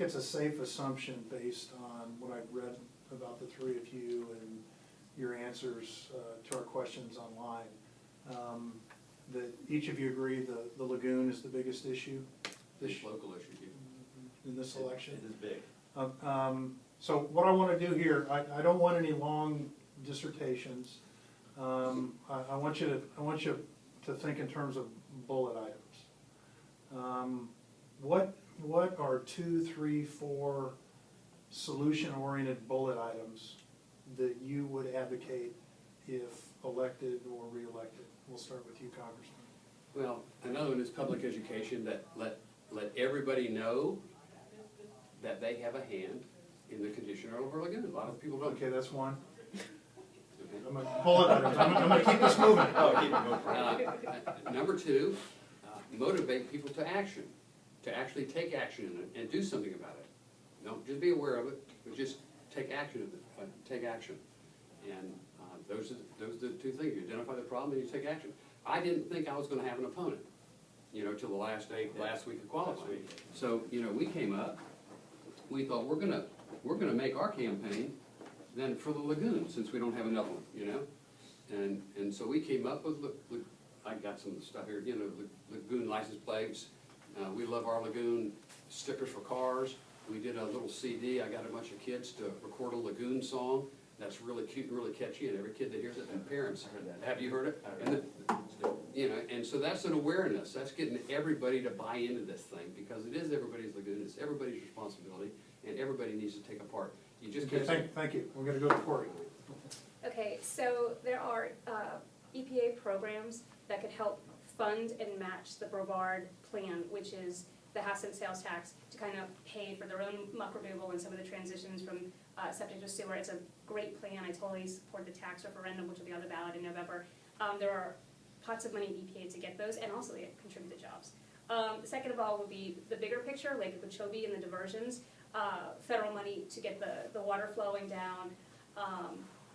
it's a safe assumption based on what I've read about the three of you and your answers to our questions online, that each of you agree the lagoon is the biggest issue? This local issue in this election? It is big. So what I want to do here, I don't want any long dissertations. I want you to think in terms of bullet items. What are 2, 3, 4 solution-oriented bullet items that you would advocate if elected or re-elected? We'll start with you, Congressman. Well, another one is public education, that let everybody know that they have a hand in the condition of our lagoon. A lot of people don't. Okay, that's one. Okay. I'm gonna, bullet items. I'm gonna keep this moving. Oh, keep it moving. Number 2, motivate people to action, to actually take action and do something about it. Don't just be aware of it, but just take action. Take action, and those are the 2 things. You identify the problem and you take action. I didn't think I was going to have an opponent, till the last week of qualifying. So we came up. We thought we're gonna make our campaign then for the lagoon, since we don't have another one, and so we came up with I got some of the stuff here, lagoon license plates. We love our lagoon, stickers for cars. We did a little CD. I got a bunch of kids to record a lagoon song that's really cute and really catchy, and every kid that hears it, and parents. I heard that. Have you heard it? And so that's an awareness. That's getting everybody to buy into this thing, because it is everybody's lagoon. It's everybody's responsibility, and everybody needs to take a part. You just Thank you. We're going to go to Corry. Okay, so there are EPA programs that could help fund and match the Brevard plan, which is the half cent sales tax, to kind of pay for their own muck removal and some of the transitions from septic to sewer. It's a great plan. I totally support the tax referendum, which will be on the ballot in November. There are pots of money in EPA to get those, and also they contribute to jobs. The second of all would be the bigger picture, like Okeechobee and the diversions. Federal money to get the water flowing down.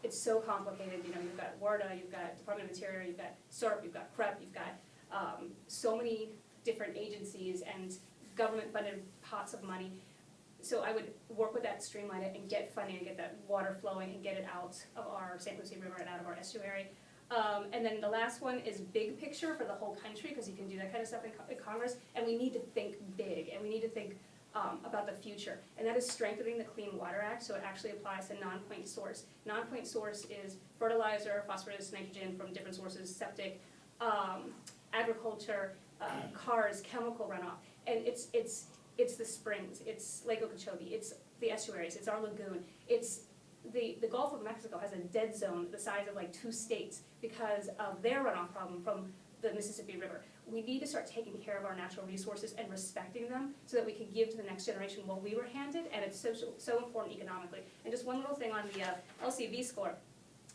It's so complicated. You've got WRDA, you've got Department of Interior, you've got SERP, you've got CREP, you've got so many different agencies and government-funded pots of money. So I would work with that, streamline it, and get funding and get that water flowing and get it out of our St. Lucie River and out of our estuary. And then the last one is big picture for the whole country, because you can do that kind of stuff in Congress, and we need to think big, and we need to think about the future, and that is strengthening the Clean Water Act, so it actually applies to non-point source. Non-point source is fertilizer, phosphorus, nitrogen from different sources, septic, agriculture, cars, chemical runoff, and it's the springs, it's Lake Okeechobee, it's the estuaries, it's our lagoon, it's the Gulf of Mexico has a dead zone the size of like 2 states because of their runoff problem from the Mississippi River. We need to start taking care of our natural resources and respecting them so that we can give to the next generation what we were handed, and it's so important economically. And just one little thing on the LCV score.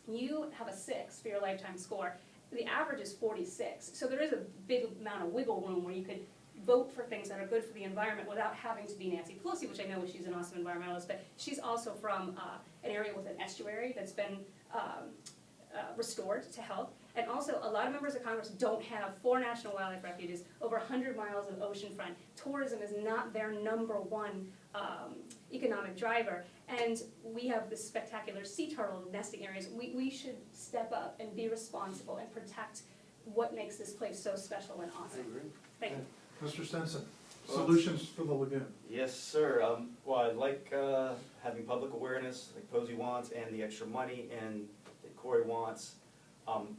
You have a 6 for your lifetime score. The average is 46, so there is a big amount of wiggle room where you could vote for things that are good for the environment without having to be Nancy Pelosi, which I know she's an awesome environmentalist, but she's also from an area with an estuary that's been restored to health. And also, a lot of members of Congress don't have 4 national wildlife refuges, over 100 miles of oceanfront. Tourism is not their #1 economic driver. And we have this spectacular sea turtle nesting areas. We should step up and be responsible and protect what makes this place so special and awesome. I agree. Thank you. Mr. Stinson, solutions for the lagoon. Yes, sir. Well, I like having public awareness, like Posey wants, and the extra money, and that Corry wants.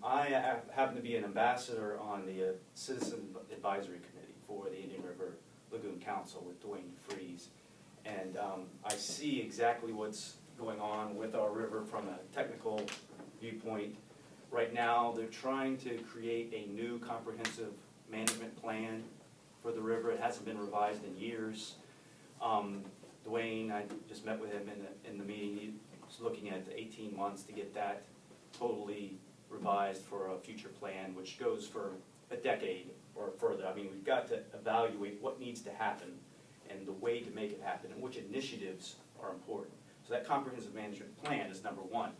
I happen to be an ambassador on the Citizen Advisory Committee for the Indian River Lagoon Council with Dwayne Freeze. And I see exactly what's going on with our river from a technical viewpoint. Right now, they're trying to create a new comprehensive management plan for the river. It hasn't been revised in years. Dwayne, I just met with him in the meeting. He's looking at 18 months to get that totally revised for a future plan, which goes for a decade or further. I mean, we've got to evaluate what needs to happen and the way to make it happen and which initiatives are important. So that comprehensive management plan is #1.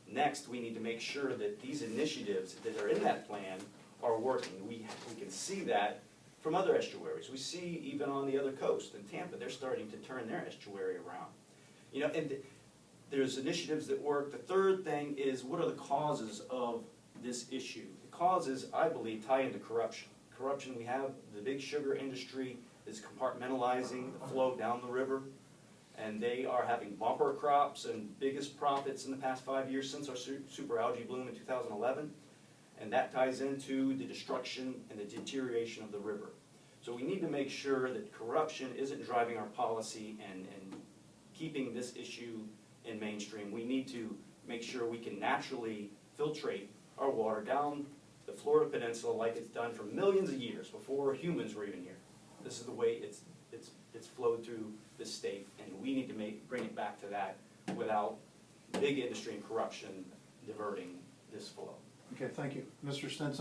Next, we need to make sure that these initiatives that are in that plan are working. We can see that from other estuaries. We see even on the other coast in Tampa, they're starting to turn their estuary around. You know, and there's initiatives that work. The third thing is, what are the causes of this issue? The causes, I believe, tie into corruption. Corruption, we have the big sugar industry is compartmentalizing the flow down the river, and they are having bumper crops and biggest profits in the past 5 years since our super algae bloom in 2011, and that ties into the destruction and the deterioration of the river. So we need to make sure that corruption isn't driving our policy and keeping this issue in mainstream. We need to make sure we can naturally filtrate our water down the Florida Peninsula like it's done for millions of years before humans were even here. This is the way it's flowed through this state, and we need to bring it back to that without big industry and corruption diverting this flow. Okay, thank you. Mr. Stinson?